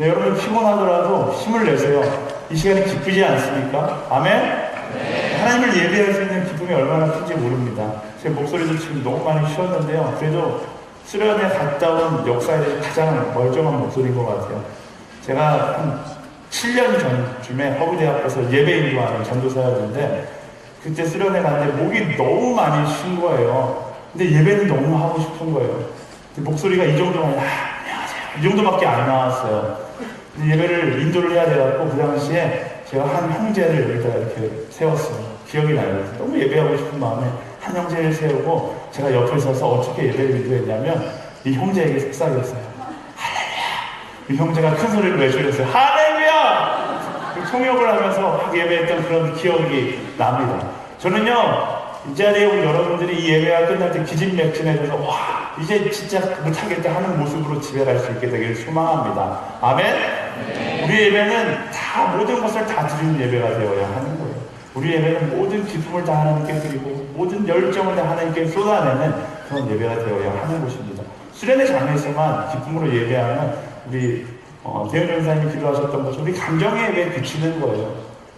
네, 여러분 피곤하더라도 힘을 내세요. 이 시간이 기쁘지 않습니까? 아멘? 네. 하나님을 예배할 수 있는 기쁨이 얼마나 큰지 모릅니다. 제 목소리도 지금 너무 많이 쉬었는데요. 그래도 수련회 갔다 온 역사에 가장 멀쩡한 목소리인 것 같아요. 제가 한 7년 전쯤에 허브대학교에서 예배 인도하는 전도사였는데 그때 수련회 갔는데 목이 너무 많이 쉰 거예요. 근데 예배는 너무 하고 싶은 거예요. 목소리가 이 정도만 안녕하세요 이 정도밖에 안 나왔어요. 예배를 인도를 해야 돼갖고 그 당시에 제가 한 형제를 여기다 이렇게 세웠어요. 기억이 나요. 너무 예배하고 싶은 마음에 한 형제를 세우고 제가 옆에 서서 어떻게 예배를 인도했냐면 이 형제에게 속삭였어요. 할렐루야! 이 형제가 큰 소리를 외쳐냈어요. 할렐루야! 통역을 하면서 막 예배했던 그런 기억이 납니다. 저는요 이 자리에 온 여러분들이 이 예배가 끝날 때 기진맥진해져서 와 이제 진짜 못하겠다 하는 모습으로 집에 갈 수 있게 되기를 소망합니다. 아멘? 네. 우리 예배는 다 모든 것을 다 드리는 예배가 되어야 하는 거예요. 우리 예배는 모든 기쁨을 다 하나님께 드리고 모든 열정을 다 하나님께 쏟아내는 그런 예배가 되어야 하는 것입니다. 수련의 장에서만 기쁨으로 예배하면 우리 대현 전사님이 기도하셨던 것처럼 우리 감정의 예배에 그치는 거예요.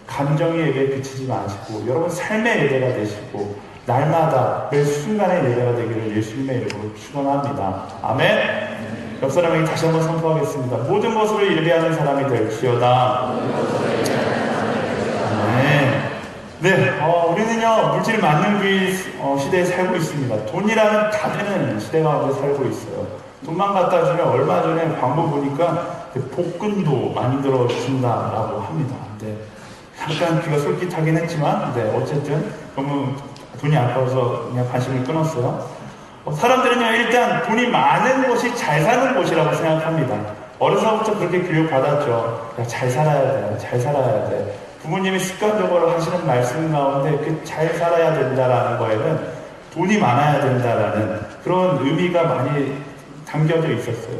감정의 예배에 그치지 마시고 여러분 삶의 예배가 되시고 날마다 매 순간의 예배가 되기를 예수님의 이름으로 축원합니다. 아멘. 옆 사람에게 다시 한번 선포하겠습니다. 모든 것으로 예배하는 사람이 될지어다. 아멘. 네, 우리는요 물질 만능주의 시대에 살고 있습니다. 돈이라는 다 되는 시대 가운데 살고 있어요. 돈만 갖다 주면 얼마 전에 광고 보니까 복근도 만들어 준다라고 합니다. 네. 잠깐 귀가 솔깃하긴 했지만 어쨌든 너무 돈이 아까워서 그냥 관심을 끊었어요. 사람들은요 일단 돈이 많은 곳이 잘 사는 곳이라고 생각합니다. 어려서부터 그렇게 교육받았죠. 야, 잘 살아야 돼, 잘 살아야 돼. 부모님이 습관적으로 하시는 말씀 가운데 그 잘 살아야 된다라는 거에는 돈이 많아야 된다라는 그런 의미가 많이 담겨져 있었어요.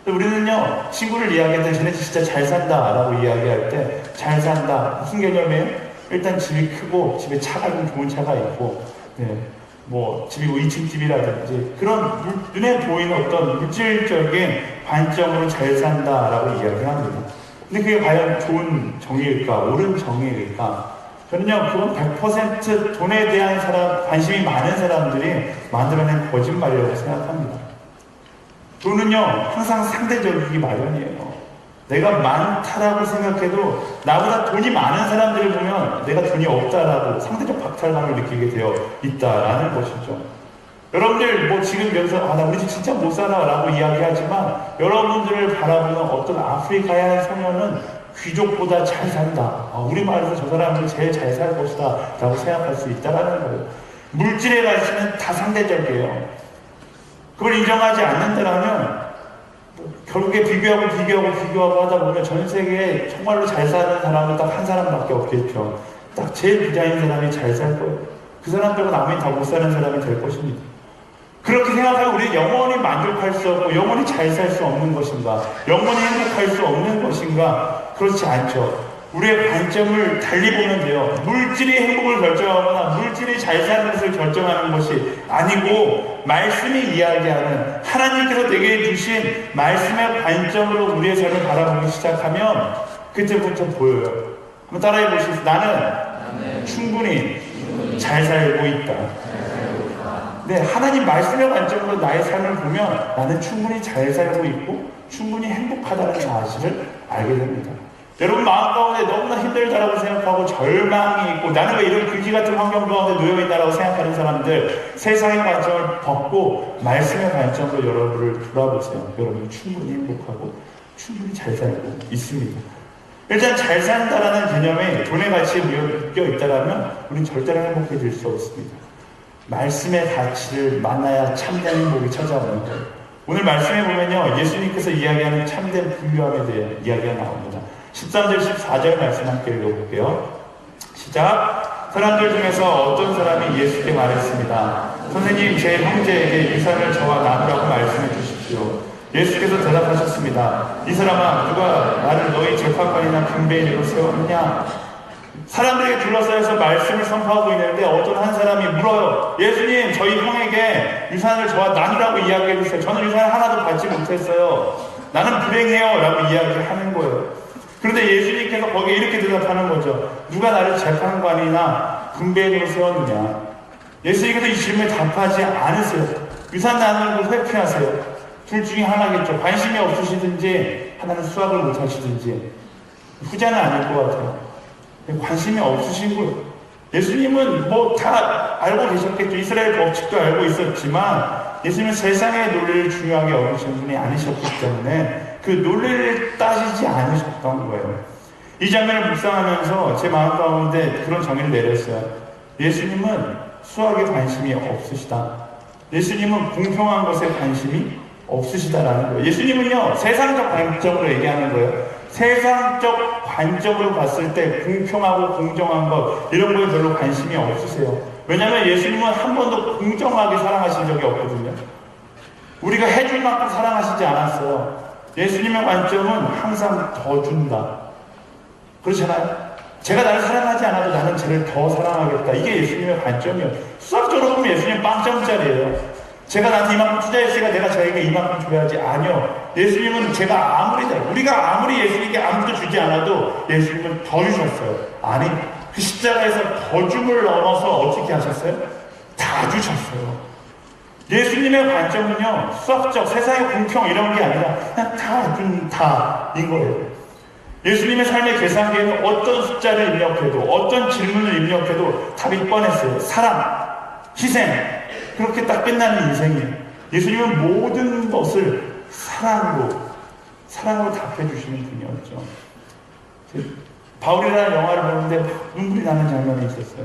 우리는요 친구를 이야기할 때 쟤네 진짜 잘 산다 라고 이야기할 때 잘 산다 무슨 개념이에요? 일단 집이 크고 집에 차가 좀 좋은 차가 있고 뭐 집이 2층 집이라든지 그런 눈에 보이는 어떤 물질적인 관점으로 잘 산다 라고 이야기를 합니다. 근데 그게 과연 좋은 정의일까 옳은 정의일까? 저는요 그건 100% 돈에 대한 관심이 많은 사람들이 만들어낸 거짓말이라고 생각합니다. 돈은요 항상 상대적이기 마련이에요. 내가 많다라고 생각해도 나보다 돈이 많은 사람들을 보면 내가 돈이 없다라고 상대적 박탈감을 느끼게 되어 있다라는 것이죠. 여러분들 뭐 지금 여기서 나 우리 집 진짜 못 살아 라고 이야기하지만 여러분들을 바라보는 어떤 아프리카의 한 소녀는 귀족보다 잘 산다. 우리말에서 저 사람은 제일 잘 살 것이다 라고 생각할 수 있다라는 거예요. 물질의 가치는 다 상대적이에요. 그걸 인정하지 않는다면 결국에 비교하고 하다 보면 전 세계에 정말로 잘 사는 사람은 딱 한 사람밖에 없겠죠. 딱 제일 부자인 사람이 잘 살 거예요. 그 사람 빼고 나머지 다 못 사는 사람이 될 것입니다. 그렇게 생각하면 우리는 영원히 만족할 수 없고 영원히 잘 살 수 없는 것인가? 영원히 행복할 수 없는 것인가? 그렇지 않죠. 우리의 관점을 달리 보면 돼요. 물질이 행복을 결정하거나 물질이 잘 사는 것을 결정하는 것이 아니고 말씀이 이야기하는 하나님께서 내게 주신 말씀의 관점으로 우리의 삶을 바라보기 시작하면 그때부터 보여요. 한번 따라해 보시겠어요? 나는 충분히 잘 살고 있다. 네, 하나님 말씀의 관점으로 나의 삶을 보면 나는 충분히 잘 살고 있고 충분히 행복하다는 사실을 알게 됩니다. 여러분 마음 가운데 너무나 힘들다라고 생각하고 절망이 있고 나는 왜 이런 글귀 같은 환경 가운데 놓여있다라고 생각하는 사람들 세상의 관점을 벗고 말씀의 관점으로 여러분을 돌아보세요. 여러분이 충분히 행복하고 충분히 잘 살고 있습니다. 일단 잘 산다라는 개념에 돈의 가치에 묶여 있다라면 우리는 절대로 행복해질 수 없습니다. 말씀의 가치를 만나야 참된 행복이 찾아오는 거예요. 오늘 말씀에 보면요 예수님께서 이야기하는 참된 부유함에 대해 이야기가 나옵니다. 13절 14절 말씀 함께 읽어볼게요. 시작. 사람들 중에서 어떤 사람이 예수께 말했습니다. 선생님 제 형제에게 유산을 저와 나누라고 말씀해 주십시오. 예수께서 대답하셨습니다. 이 사람아 누가 나를 너희 재판관이나 경배인으로 세웠느냐? 사람들에게 둘러싸여서 말씀을 선포하고 있는데 어떤 한 사람이 물어요. 예수님 저희 형에게 유산을 저와 나누라고 이야기해 주세요. 저는 유산을 하나도 받지 못했어요. 나는 불행해요 라고 이야기하는 거예요. 그런데 예수님께서 거기에 이렇게 대답하는 거죠. 누가 나를 재판관이나 분배인으로 세웠느냐. 예수님께서 이 질문에 답하지 않으세요. 유산 나누는 걸 회피하세요. 둘 중에 하나겠죠. 관심이 없으시든지 하나는 수학을 못하시든지. 후자는 아닐 것 같아요. 관심이 없으신 거예요. 예수님은 뭐 다 알고 계셨겠죠. 이스라엘 법칙도 알고 있었지만 예수님은 세상의 논리를 중요하게 여기시는 분이 아니셨기 때문에 그 논리를 따지지 않으셨던 거예요. 이 장면을 묵상하면서 제 마음 가운데 그런 정의를 내렸어요. 예수님은 수학에 관심이 없으시다. 예수님은 공평한 것에 관심이 없으시다라는 거예요. 예수님은요, 세상적 관점으로 얘기하는 거예요. 세상적 관점으로 봤을 때 공평하고 공정한 것, 이런 거에 별로 관심이 없으세요. 왜냐하면 예수님은 한 번도 공정하게 사랑하신 적이 없거든요. 우리가 해줄 만큼 사랑하시지 않았어요. 예수님의 관점은 항상 더 준다. 그렇잖아요? 제가 나를 사랑하지 않아도 나는 쟤를 더 사랑하겠다. 이게 예수님의 관점이에요. 수학적으로 보면 예수님은 빵점짜리예요. 제가 나한테 이만큼 투자했으니까 내가 저에게 이만큼 줘야지. 아니요. 예수님은 우리가 아무리 예수님께 아무것도 주지 않아도 예수님은 더 주셨어요. 아니, 그 십자가에서 더 줌을 넘어서 어떻게 하셨어요? 다 주셨어요. 예수님의 관점은요, 수학적, 세상의 공평 이런 게 아니라 그냥 다인 거예요. 예수님의 삶의 계산기에는 어떤 숫자를 입력해도, 어떤 질문을 입력해도 답이 뻔했어요. 사랑, 희생, 그렇게 딱 끝나는 인생이에요. 예수님은 모든 것을 사랑으로 답해주시는 분이었죠. 바울이라는 영화를 보는데 눈물이 나는 장면이 있었어요.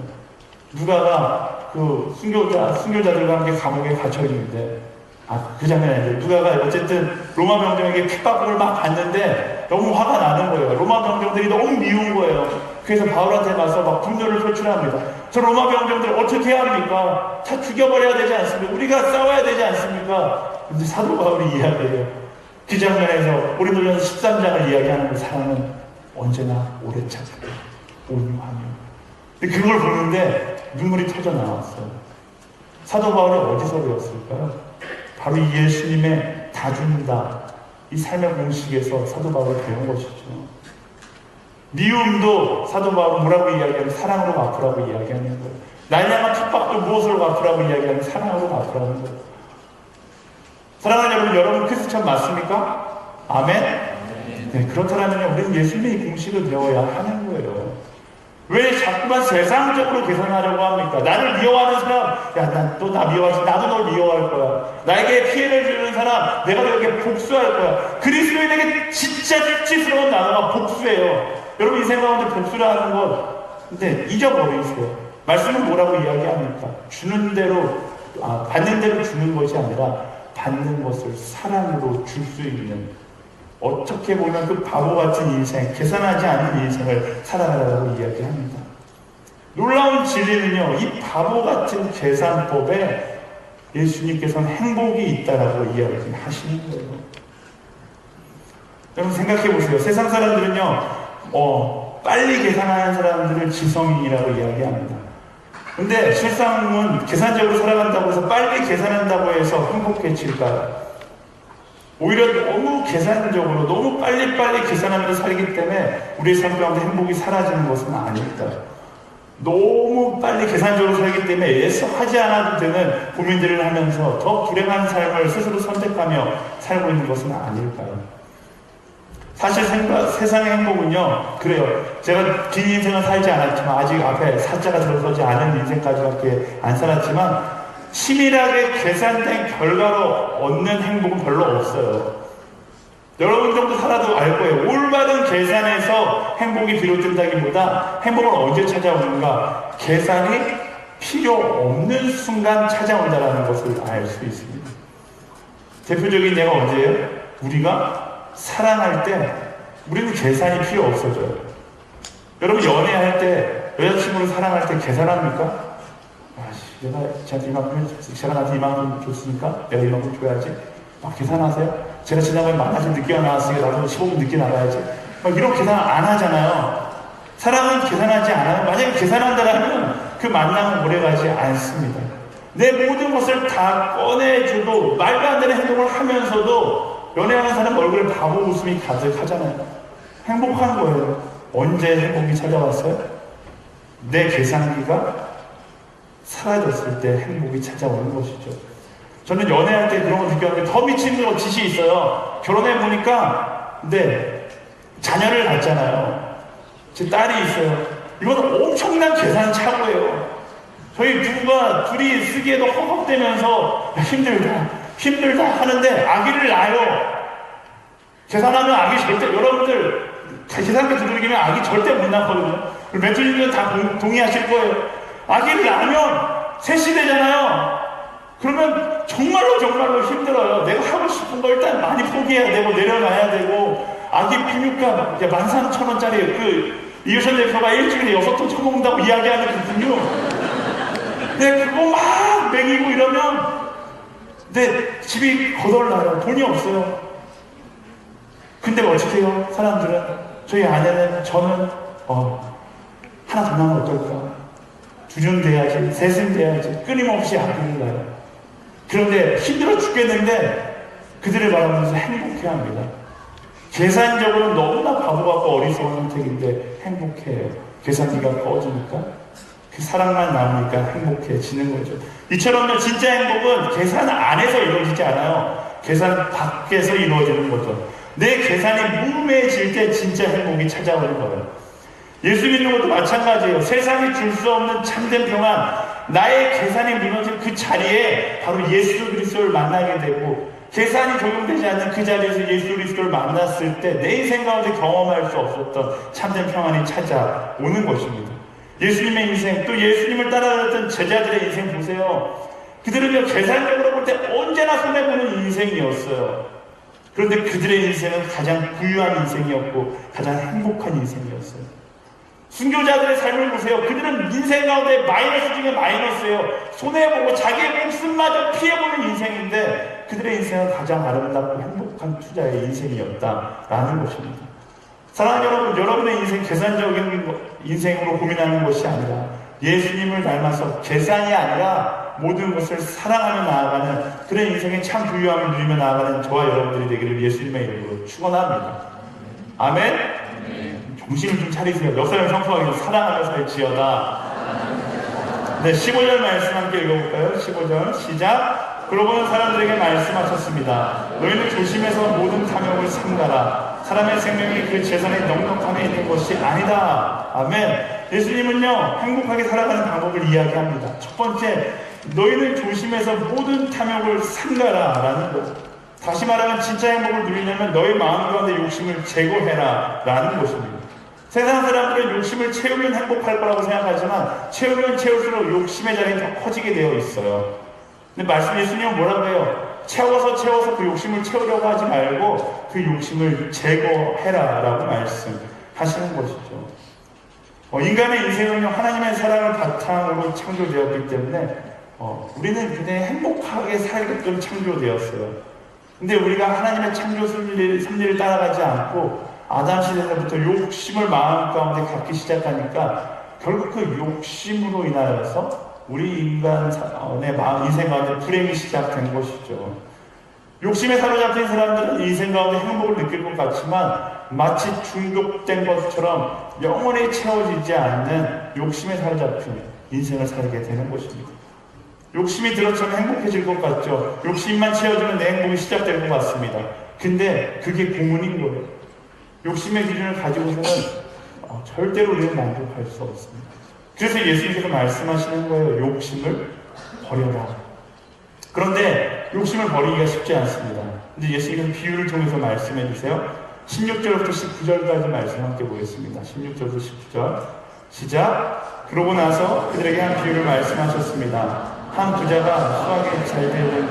누가가 그 순교자들과 함께 감옥에 갇혀 있는데, 그 장면이 아니죠. 누가가 어쨌든 로마 병정에게 핍박을 막 받는데 너무 화가 나는 거예요. 로마 병정들이 너무 미운 거예요. 그래서 바울한테 가서 막 분노를 표출합니다. 저 로마 병정들 어떻게 해야 합니까? 다 죽여버려야 되지 않습니까? 우리가 싸워야 되지 않습니까? 근데 사도 바울이 이야기해요. 그 장면에서 고린도전서 13장을 이야기하는 그 사람은 언제나 오래 참고 온유하며. 근데 그걸 보는데 눈물이 터져 나왔어요. 사도 바울은 어디서 배웠을까요? 바로 이 예수님의 다 준다, 이 삶의 공식에서 사도 바울을 배운 것이죠. 미움도 사도 바울은 뭐라고 이야기하면 사랑으로 갚으라고 이야기하는 거예요. 날 향한 핍박도 무엇으로 갚으라고 이야기하면 사랑으로 갚으라는 거예요. 사랑하는 여러분 크리스천 맞습니까? 아멘? 네, 그렇다면 우리는 예수님의 공식을 배워야 하는 거예요. 왜 자꾸만 세상적으로 계산하려고 합니까? 나를 미워하는 사람, 야, 나 미워하지, 나도 널 미워할 거야. 나에게 피해를 주는 사람, 내가 너에게 복수할 거야. 그리스도인에게 진짜 수치스러운 단어가 복수예요. 여러분 인생 가운데 복수를 하는 것, 근데 잊어버리세요. 말씀은 뭐라고 이야기합니까? 주는 대로, 받는 대로 주는 것이 아니라 받는 것을 사랑으로 줄 수 있는, 어떻게 보면 그 바보 같은 인생, 계산하지 않는 인생을 살아가라고 이야기합니다. 놀라운 진리는요, 이 바보 같은 계산법에 예수님께서는 행복이 있다라고 이야기하시는 거예요. 여러분 생각해 보세요. 세상 사람들은요, 빨리 계산하는 사람들을 지성인이라고 이야기합니다. 근데 실상은 계산적으로 살아간다고 해서 빨리 계산한다고 해서 행복해질까요? 오히려 너무 계산적으로, 너무 빨리빨리 계산하면서 살기 때문에 우리의 삶 가운데 행복이 사라지는 것은 아닙니다. 너무 빨리 계산적으로 살기 때문에 애써하지 않아도 되는 고민들을 하면서 더 불행한 삶을 스스로 선택하며 살고 있는 것은 아닐까요? 사실 세상의 행복은요, 그래요. 제가 긴 인생을 살지 않았지만, 아직 앞에 사자가 들어서지 않은 인생까지밖에 안 살았지만, 치밀하게 계산된 결과로 얻는 행복은 별로 없어요. 여러분 정도 살아도 알 거예요. 올바른 계산에서 행복이 비롯된다기보다 행복은 언제 찾아오는가? 계산이 필요 없는 순간 찾아온다는 것을 알 수 있습니다. 대표적인 예가 언제예요? 우리가 사랑할 때 우리는 계산이 필요 없어져요. 여러분 연애할 때, 여자친구를 사랑할 때 계산합니까? 내가 쟤한테 이만큼 해줬으니까, 제가 나한테 이만큼 줬으니까 내가 이만큼 줘야지. 막 계산하세요? 제가 지난번에 만나서 늦게 나왔으니까 나도 15분 늦게 나가야지. 막 이런 계산 안 하잖아요. 사랑은 계산하지 않아요. 만약에 계산한다면 그 만남은 오래가지 않습니다. 내 모든 것을 다 꺼내줘도, 말도 안 되는 행동을 하면서도 연애하는 사람 얼굴에 바보 웃음이 가득하잖아요. 행복한 거예요. 언제 행복이 찾아왔어요? 내 계산기가 사라졌을 때 행복이 찾아오는 것이죠. 저는 연애할 때 그런 거 느꼈는데 더 미친 거 짓이 있어요. 결혼해 보니까 근데 자녀를 낳잖아요. 제 딸이 있어요. 이건 엄청난 계산 착오예요. 저희 부부가 둘이 쓰기에도 헉헉대면서 힘들다 하는데 아기를 낳아요. 계산하면 아기 절대, 여러분들 계산기 두드리기면 아기 절대 못 낳거든요. 매주님은 다 동의하실 거예요. 아기를 낳으면 셋이 되잖아요. 그러면 정말로 힘들어요. 내가 하고 싶은 거 일단 많이 포기해야 되고 내려놔야 되고, 아기 비누가 13,000원짜리 이효선 대표가 일주일에 6통 처먹는다고 이야기하는 그 비누. 근데 그거 막 먹이고 이러면 근데 집이 거덜나요. 돈이 없어요. 근데 어떻게 해요? 사람들은, 저희 아내는, 저는 하나 더 나면 어떨까? 두준 돼야지, 셋은 돼야지, 끊임없이 아기를 낳아요. 그런데 힘들어 죽겠는데 그들을 바라보면서 행복해합니다. 계산적으로 너무나 바보 같고 어리석은 선택인데 행복해요. 계산기가 꺼지니까, 그 사랑만 남으니까 행복해지는 거죠. 이처럼 진짜 행복은 계산 안에서 이루어지지 않아요. 계산 밖에서 이루어지는 거죠. 내 계산이 무의미해질 때 진짜 행복이 찾아오는 거예요. 예수 믿는 것도 마찬가지예요. 세상이 줄 수 없는 참된 평안, 나의 계산이 무너진 그 자리에 바로 예수 그리스도를 만나게 되고, 계산이 적용되지 않는 그 자리에서 예수 그리스도를 만났을 때 내 인생 가운데 경험할 수 없었던 참된 평안이 찾아오는 것입니다. 예수님의 인생, 또 예수님을 따라다녔던 제자들의 인생 보세요. 그들은요, 계산적으로 볼 때 언제나 손해보는 인생이었어요. 그런데 그들의 인생은 가장 부유한 인생이었고 가장 행복한 인생이었어요. 순교자들의 삶을 보세요. 그들은 인생 가운데 마이너스 중에 마이너스예요. 손해보고 자기의 목숨마저 피해보는 인생인데 그들의 인생은 가장 아름답고 행복한 투자의 인생이었다라는 것입니다. 사랑하는 여러분, 여러분의 인생 계산적인 인생으로 고민하는 것이 아니라 예수님을 닮아서 계산이 아니라 모든 것을 사랑하며 나아가는 그런 인생의 참 부유함을 누리며 나아가는 저와 여러분들이 되기를 예수님의 이름으로 축원합니다. 아멘? 정신을 좀 차리세요. 역사를 성토하기로 사랑하며 살지어다. 네, 15절 말씀 함께 읽어볼까요? 15절 시작. 그러고는 사람들에게 말씀하셨습니다. 너희는 조심해서 모든 탐욕을 삼가라. 사람의 생명이 그 재산의 넉넉함에 있는 것이 아니다. 아멘. 예수님은요, 행복하게 살아가는 방법을 이야기합니다. 첫 번째, 너희는 조심해서 모든 탐욕을 삼가라 라는 것. 다시 말하면 진짜 행복을 누리려면 너희 마음 가운데 욕심을 제거해라 라는 것입니다. 세상 사람들은 욕심을 채우면 행복할 거라고 생각하지만 채우면 채울수록 욕심의 자리는 더 커지게 되어 있어요. 근데 말씀 예수님은 뭐라고 해요? 채워서 그 욕심을 채우려고 하지 말고 그 욕심을 제거해라 라고 말씀하시는 것이죠. 인간의 인생은요, 하나님의 사랑을 바탕으로 창조되었기 때문에 우리는 그냥 행복하게 살게끔 창조되었어요. 근데 우리가 하나님의 창조 섭리를 따라가지 않고 아담 시대부터 욕심을 마음 가운데 갖기 시작하니까 결국 그 욕심으로 인하여서 우리 인간의 인생 가운데 불행이 시작된 것이죠. 욕심에 사로잡힌 사람들은 인생 가운데 행복을 느낄 것 같지만 마치 중독된 것처럼 영원히 채워지지 않는 욕심에 사로잡힌 인생을 살게 되는 것입니다. 욕심이 들어차면 행복해질 것 같죠. 욕심만 채워지면 내 행복이 시작될 것 같습니다. 근데 그게 고문인 거예요. 욕심의 기준을 가지고서는 절대로 우리는 만족할 수 없습니다. 그래서 예수님께서 말씀하시는 거예요. 욕심을 버려라. 그런데 욕심을 버리기가 쉽지 않습니다. 근데 예수님은 비유를 통해서 말씀해 주세요. 16절부터 19절까지 말씀 함께 보겠습니다. 16절부터 19절 시작. 그러고 나서 그들에게 한 비유를 말씀하셨습니다. 한 부자가 수확이 잘 되는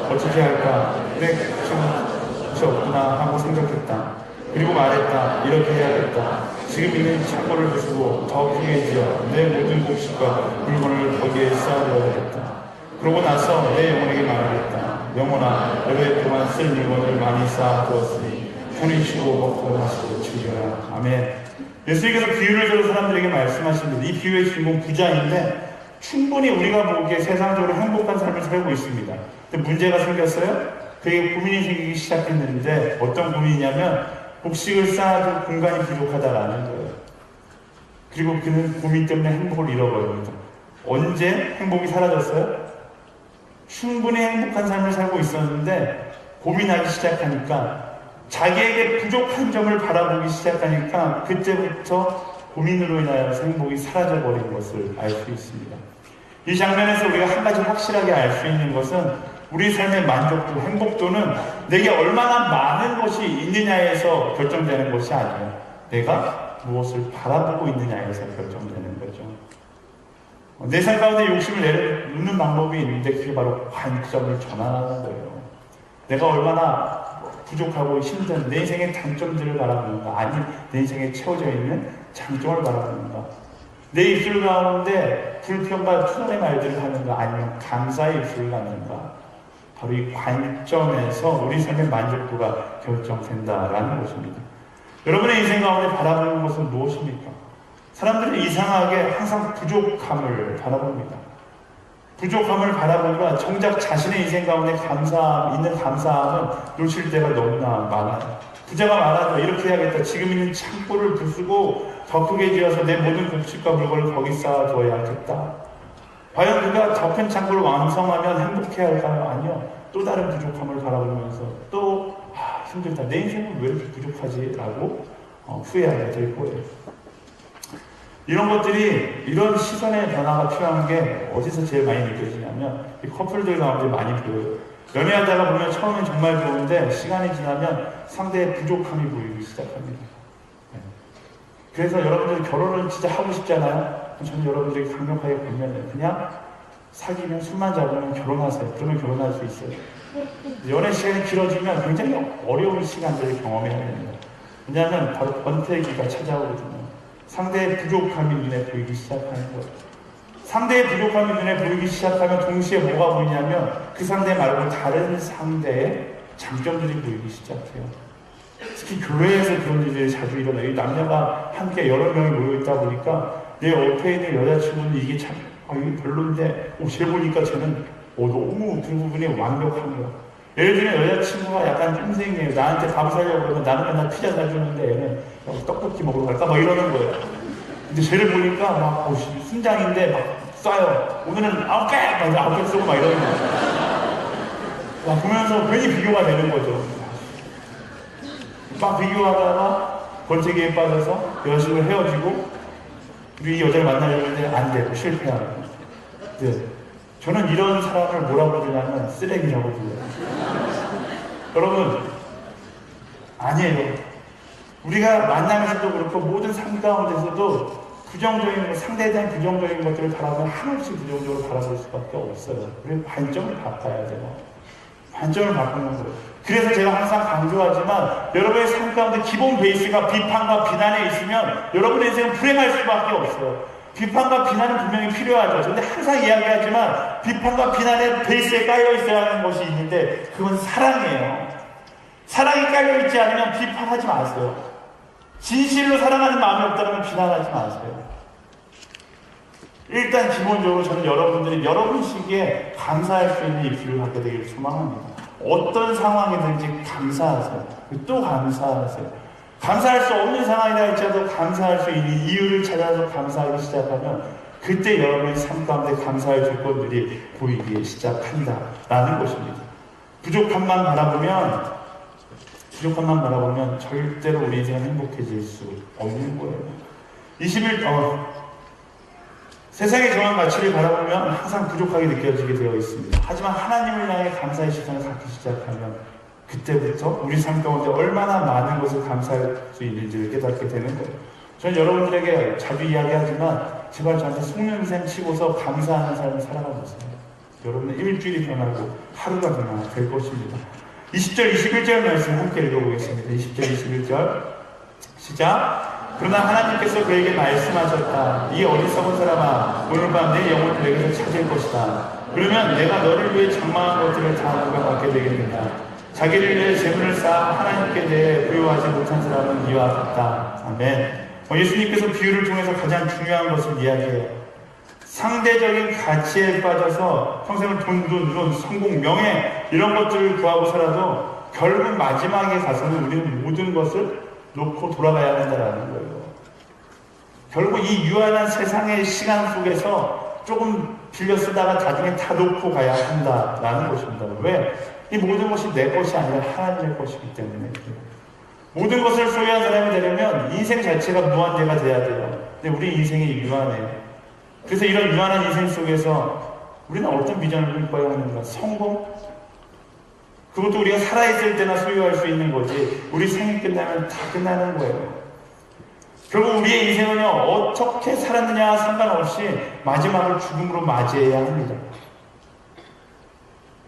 어떻게 할까? 그래, 것이 없구나 하고 생각했다. 그리고 말했다. 이렇게 해야겠다. 지금 있는 창고를 부수고 더 크게 지어 내 모든 곡식과 물건을 거기에 쌓아두어야겠다. 그러고 나서 내 영혼에게 말하겠다. 영혼아, 너의 동안 쓸 물건을 많이 쌓아두었으니 편히 쉬고 먹고 마시고 즐겨라. 아멘. 예수님께서 비유를 들어 사람들에게 말씀하십니다. 이 비유의 주인공 부자인데 충분히 우리가 보기에 세상적으로 행복한 삶을 살고 있습니다. 근데 문제가 생겼어요. 그에게 고민이 생기기 시작했는데 어떤 고민이냐면 곡식을 쌓아둘 공간이 부족하다라는 거예요. 그리고 그는 고민 때문에 행복을 잃어버립니다. 언제 행복이 사라졌어요? 충분히 행복한 삶을 살고 있었는데 고민하기 시작하니까, 자기에게 부족한 점을 바라보기 시작하니까 그때부터 고민으로 인하여서 행복이 사라져버린 것을 알 수 있습니다. 이 장면에서 우리가 한 가지 확실하게 알 수 있는 것은 우리 삶의 만족도, 행복도는 내게 얼마나 많은 것이 있느냐에서 결정되는 것이 아니에요. 내가 무엇을 바라보고 있느냐에서 결정되는 거죠. 내 삶 가운데 욕심을 내놓는 방법이 있는데 그게 바로 관점을 전환하는 거예요. 내가 얼마나 부족하고 힘든 내 인생의 단점들을 바라보는가, 아니 내 인생에 채워져 있는 장점을 바라보는가, 내 입술 가운데 불평과 투덜의 말들을 하는가, 아니면 감사의 입술을 갖는가. 바로 이 관점에서 우리 삶의 만족도가 결정된다라는 것입니다. 여러분의 인생 가운데 바라보는 것은 무엇입니까? 사람들은 이상하게 항상 부족함을 바라봅니다. 부족함을 바라보니까 정작 자신의 인생 가운데 있는 감사함은 놓칠 때가 너무나 많아요. 부자가 많아도 이렇게 해야겠다. 지금 있는 창고를 부수고 더 크게 지어서 내 모든 곡식과 물건을 거기 쌓아두어야겠다. 과연 그가 더 큰 창고를 완성하면 행복해야 할까요? 아니요. 또 다른 부족함을 바라보면서 또 힘들다. 내 인생은 왜 이렇게 부족하지? 라고 후회하게 될 거예요. 이런 것들이, 이런 시선의 변화가 필요한 게 어디서 제일 많이 느껴지냐면 이 커플들 가운데 많이 보여요. 연애하다가 보면 처음엔 정말 좋은데 시간이 지나면 상대의 부족함이 보이기 시작합니다. 그래서 여러분들 결혼을 진짜 하고 싶잖아요. 저는 여러분들이 강력하게 보면 그냥 사귀면 술만 잡으면 결혼하세요. 그러면 결혼할 수 있어요. 연애 시간이 길어지면 굉장히 어려운 시간들을 경험해야 됩니다. 왜냐하면 바로 권태기가 찾아오거든요. 상대의 부족함이 눈에 보이기 시작하는 거예요. 상대의 부족함이 눈에 보이기 시작하면 동시에 뭐가 보이냐면 그 상대 말고 다른 상대의 장점들이 보이기 시작해요. 특히 교회에서 그런 일들이 자주 일어나요. 남녀가 함께 여러 명이 모여있다 보니까 내 옆에 있는 여자친구는 이게 참 이게 별론데 쟤 보니까 쟤는 너무 그 부분이 완벽한 거야. 예를 들면 여자친구가 약간 쫌생이에요. 나한테 밥 사려고 그러면 나는 맨날 피자 사주는데 얘는 떡볶이 먹으러 갈까? 막 이러는 거예요. 근데 쟤를 보니까 막 순장인데 막 쏴요. 오늘은 9개! 막 9개 쓰고 막 이러는 거예요. 막 보면서 괜히 비교가 되는 거죠. 막 비교하다가 권태기에 빠져서 여자친구가 헤어지고 우리 이 여자를 만나려고 했는데 안 되고 실패하고. 네. 저는 이런 사람을 뭐라고 부르냐면 쓰레기라고 불러요. 여러분, 아니에요. 우리가 만나면서도 그렇고 모든 삶 가운데서도 부정적인 것, 상대에 대한 부정적인 것들을 바라보면 한없이 부정적으로 바라볼 수밖에 없어요. 그래서 관점을 바꿔야 돼요. 관점을 바꾸는 거예요. 그래서 제가 항상 강조하지만 여러분의 삶 가운데 기본 베이스가 비판과 비난에 있으면 여러분의 인생은 불행할 수밖에 없어요. 비판과 비난은 분명히 필요하죠. 그런데 항상 이야기하지만 비판과 비난의 베이스에 깔려 있어야 하는 것이 있는데 그건 사랑이에요. 사랑이 깔려 있지 않으면 비판하지 마세요. 진실로 사랑하는 마음이 없다면 비난하지 마세요. 일단 기본적으로 저는 여러분들이 여러분 시기에 감사할 수 있는 입술을 갖게 되기를 소망합니다. 어떤 상황이든지 감사하세요. 또 감사하세요. 감사할 수 없는 상황이라 할지라도 감사할 수 있는 이유를 찾아서 감사하기 시작하면 그때 여러분의 삶 가운데 감사의 조건들이 보이기 시작한다라는 것입니다. 부족함만 바라보면 절대로 우리 인생은 행복해질 수 없는 거예요. 세상의 정한 가치를 바라보면 항상 부족하게 느껴지게 되어 있습니다. 하지만 하나님을 향해 감사의 시선을 갖기 시작하면 그때부터 우리 삶 가운데 얼마나 많은 것을 감사할 수 있는지를 깨닫게 되는 거예요. 저는 여러분들에게 자주 이야기하지만 제발 저한테 속는셈 치고서 감사하는 삶을 살아가보세요. 여러분의 일주일이 변하고 하루가 변화될 것입니다. 20절, 21절 말씀 함께 읽어보겠습니다. 20절, 21절 시작. 그러나 하나님께서 그에게 말씀하셨다. 이 어리석은 사람아, 오늘 밤 내 영혼을 내게서 찾을 것이다. 그러면 내가 너를 위해 장망한 것들을 다 누가받게 되겠느냐. 자기를 위해 재물을 쌓아 하나님께 대해 부여하지 못한 사람은 이와 같다. 아멘. 예수님께서 비유를 통해서 가장 중요한 것을 이야기해요. 상대적인 가치에 빠져서 평생을 돈, 성공, 명예 이런 것들을 구하고 살아도 결국 마지막에 가서는 우리는 모든 것을 놓고 돌아가야 한다는 거예요. 결국 이 유한한 세상의 시간 속에서 조금 빌려 쓰다가 나중에 다 놓고 가야 한다라는 것입니다. 왜? 이 모든 것이 내 것이 아니라 하나님의 것이기 때문에. 모든 것을 소유한 사람이 되려면 인생 자체가 무한대가 돼야 돼요. 근데 우리 인생이 유한해요. 그래서 이런 유한한 인생 속에서 우리는 어떤 비전을 꾸려야 하는가? 성공? 그것도 우리가 살아있을 때나 소유할 수 있는 거지 우리 생이 끝나면 다 끝나는 거예요. 결국 우리의 인생은요, 어떻게 살았느냐 상관없이 마지막을 죽음으로 맞이해야 합니다.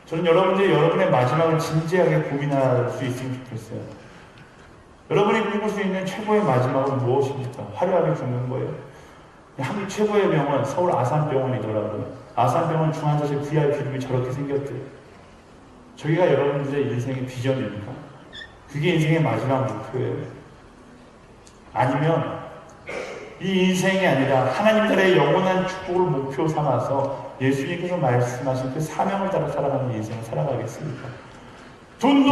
저는 여러분의 마지막을 진지하게 고민할 수 있으면 좋겠어요. 여러분이 꿈꿀 수 있는 최고의 마지막은 무엇입니까? 화려하게 죽는 거예요. 한국 최고의 병원, 서울 아산병원이더라고요. 아산병원 중환자실 VIP룸이 저렇게 생겼대요. 저기가 여러분들의 인생의 비전입니까? 그게 인생의 마지막 목표예요. 아니면 이 인생이 아니라 하나님 나라의 영원한 축복을 목표 삼아서 예수님께서 말씀하신 그 사명을 따라 살아가는 인생을 살아가겠습니까? 돈,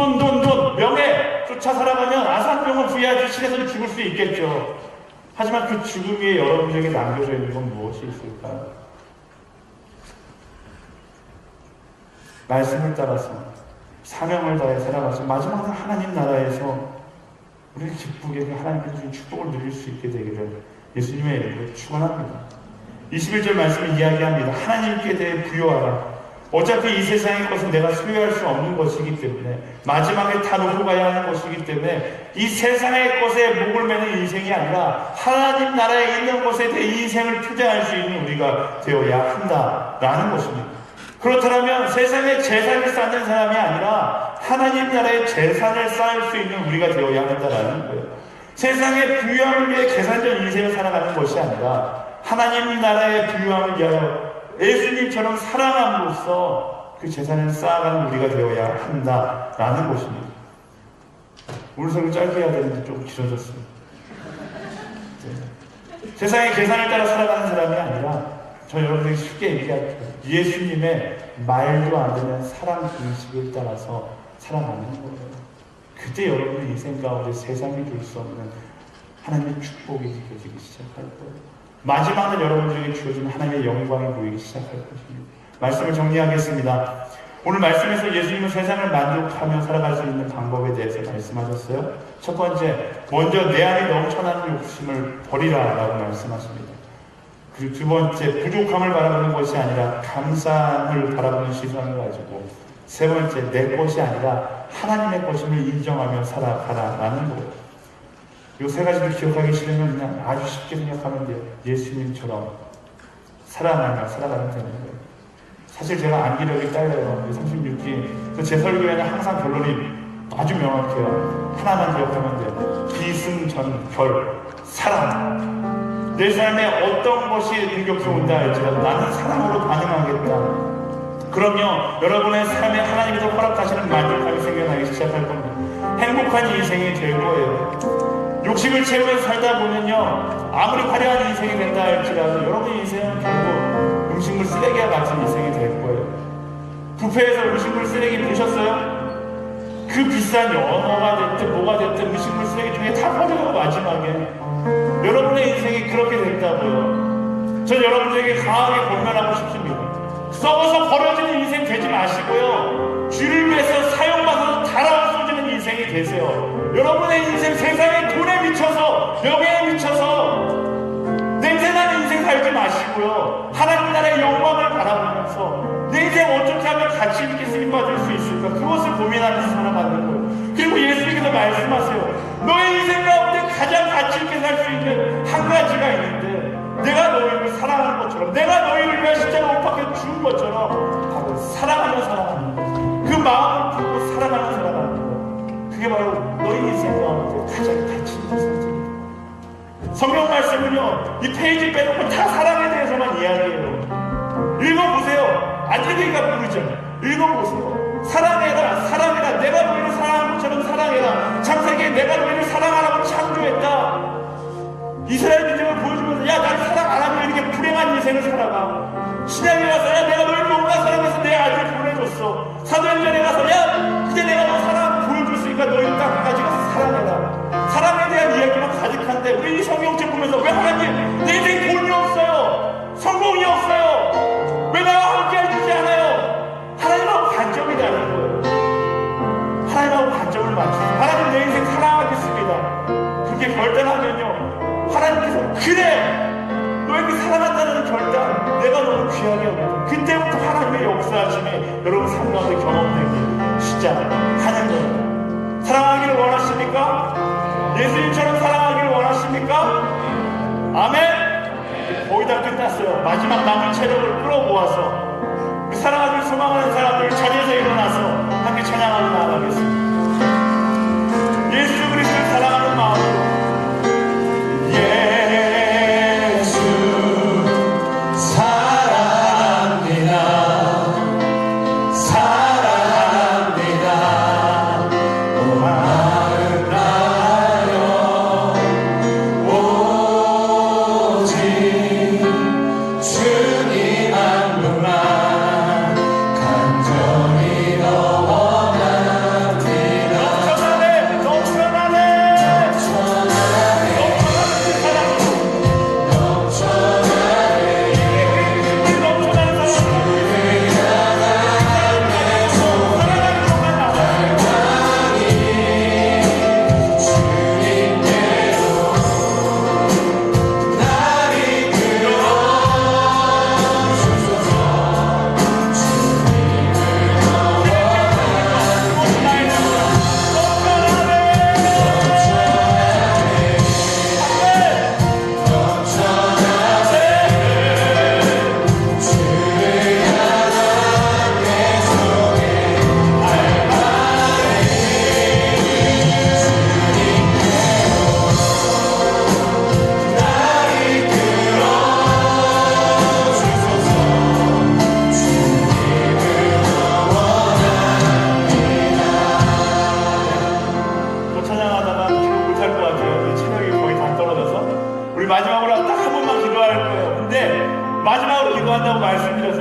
명예 쫓아 살아가면 아산병원 VIP실에서는 죽을 수 있겠죠. 하지만 그 죽음 위에 여러분에게 남겨져 있는 건 무엇이 있을까요? 말씀을 따라서 사명을 다해 살아가서 마지막으로 하나님 나라에서 우리를 기쁘게 하나님께서 주신 축복을 누릴 수 있게 되기를 예수님의 이름으로 축원합니다. 21절 말씀을 이야기합니다. 하나님께 대해 부요하라. 어차피 이 세상의 것은 내가 소유할 수 없는 것이기 때문에 마지막에 다 놓고 가야 하는 것이기 때문에 이 세상의 것에 목을 매는 인생이 아니라 하나님 나라에 있는 것에 대해 인생을 투자할 수 있는 우리가 되어야 한다라는 것입니다. 그렇다면 세상에 재산을 쌓는 사람이 아니라 하나님 나라의 재산을 쌓을 수 있는 우리가 되어야 한다는 거예요. 세상의 부유함을 위해 계산적 인생을 살아가는 것이 아니라 하나님 나라의 부유함을 위하여 예수님처럼 살아감으로써 그 재산을 쌓아가는 우리가 되어야 한다라는 것입니다. 오늘 설교 짧게 해야 되는데 조금 길어졌어요. 세상의 계산을 따라 살아가는 사람이 아니라 저 여러분에게 쉽게 얘기할게요. 예수님의 말도 안 되는 사랑 공식을 따라서 살아가는 거예요. 그때 여러분의 인생 가운데 세상이 줄 수 없는 하나님의 축복이 느껴지기 시작할 거예요. 마지막은 여러분들에게 주어진 하나님의 영광이 보이기 시작할 것입니다. 말씀을 정리하겠습니다. 오늘 말씀에서 예수님은 세상을 만족하며 살아갈 수 있는 방법에 대해서 말씀하셨어요. 첫 번째, 먼저 내 안에 넘쳐나는 욕심을 버리라 라고 말씀하십니다. 그리고 두 번째, 부족함을 바라보는 것이 아니라 감사함을 바라보는 시선을 가지고, 세 번째, 내 것이 아니라 하나님의 것임을 인정하며 살아가라라는 거예요. 이 세 가지를 기억하기 싫으면 그냥 아주 쉽게 생각하면 돼요. 예수님처럼 살아가면 되는 거예요. 사실 제가 암기력이 딸려요. 36기. 제 설교에는 항상 결론이 아주 명확해요. 하나만 기억하면 돼요. 기승전결, 사랑. 내 삶에 어떤 것이 공격해 온다 할지라도 나는 사랑으로 반응하겠다. 그럼요, 여러분의 삶에 하나님께서 허락하시는 만족감이 생겨나기 시작할 겁니다. 행복한 인생이 될 거예요. 욕심을 채우면서 살다 보면요, 아무리 화려한 인생이 된다 할지라도 여러분의 인생은 결국 음식물 쓰레기와 같은 인생이 될 거예요. 뷔페에서 음식물 쓰레기 보셨어요? 그 비싼 연어가 됐든 뭐가 됐든 음식물 쓰레기 중에 다 버려요. 마지막에 여러분의 인생이 그렇게 된다고요. 전 여러분들에게 강하게 권면하고 싶습니다. 썩어서 버려지는 인생 되지 마시고요, 주를 위해서 사용받아서 달아서 쏟아지는 인생이 되세요. 여러분의 인생, 세상의 돈에 미쳐서, 명예에 미쳐서 냄새나는 인생 살지 마시고요, 하나님 나라의 영광을 바라보면서 내 인생 어떻게 하면 가치 있게 쓰임받을 수 있을까, 그것을 고민하면서 살아가는 거예요. 그리고 예수님께서 말씀하세요. 너의 인생 가운데 가장 가치 있게 살 수 있는 한 가지가 있는데, 내가 너희를 사랑하는 것처럼, 내가 너희를 위해 십자가 못 박혀 죽은 것처럼 바로 사랑하며 살아가는 것, 그 마음을 품고 살아가며 살아가는 것, 그게 바로 너희 인생 가운데 가장 가치 있는 선택입니다. 성경 말씀은요, 이 페이지 빼놓고 다 사랑에 대해서만 이야기해요. 읽어보세요. 안 읽으니까 모르죠. 읽어보세요. 사랑해라. 내가 너희를 사랑하는 것처럼 사랑해라. 창세기에 내가 너희를 사랑하라고 창조했다. 이스라엘 민족을 보여주면서, 야, 날 사랑 안 하면 이렇게 불행한 인생을 살아가. 신약에 가서 야 내가 널 못 간 사람에서 내 아들 보내줬어. 사도행전에 가서 야 이제 내가 너 사랑 보여줬으니까 너희 땅까지 가서 사랑해라. 사랑에 대한 이야기만 가득한데 우리 이 성경책 보면서 왜 하나님 내 인생 돈이 없어요, 성공이 없어요, 왜 나와 함께 해주지 않아요? 하나님하고 관점이 다른 거예요. 하나님하고 관점을 맞추세요. 하나님 내 인생 사랑하겠습니다. 그렇게 결단하면요 하나님께서 그래 너에게 사랑한다는 결단 내가 너무 귀하게 여겨요. 그때부터 하나님의 역사하심이 여러분 삶 가운데 경험되기 시작하는 거예요. 사랑하기를 원하십니까? 예수님처럼 사랑하기를 원하십니까? 아멘. 거의 다 끝났어요. 마지막 남은 체력을 끌어모아서 사랑하기를 소망하는 사람들 자리에서 일어나서 함께 찬양하며 나아가겠습니다. 예수 그리스도를 사랑하는 마음으로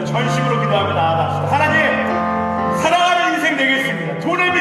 전심으로 기도하며 나아갑시다. 하나님 사랑하는 인생 되겠습니다. 돈을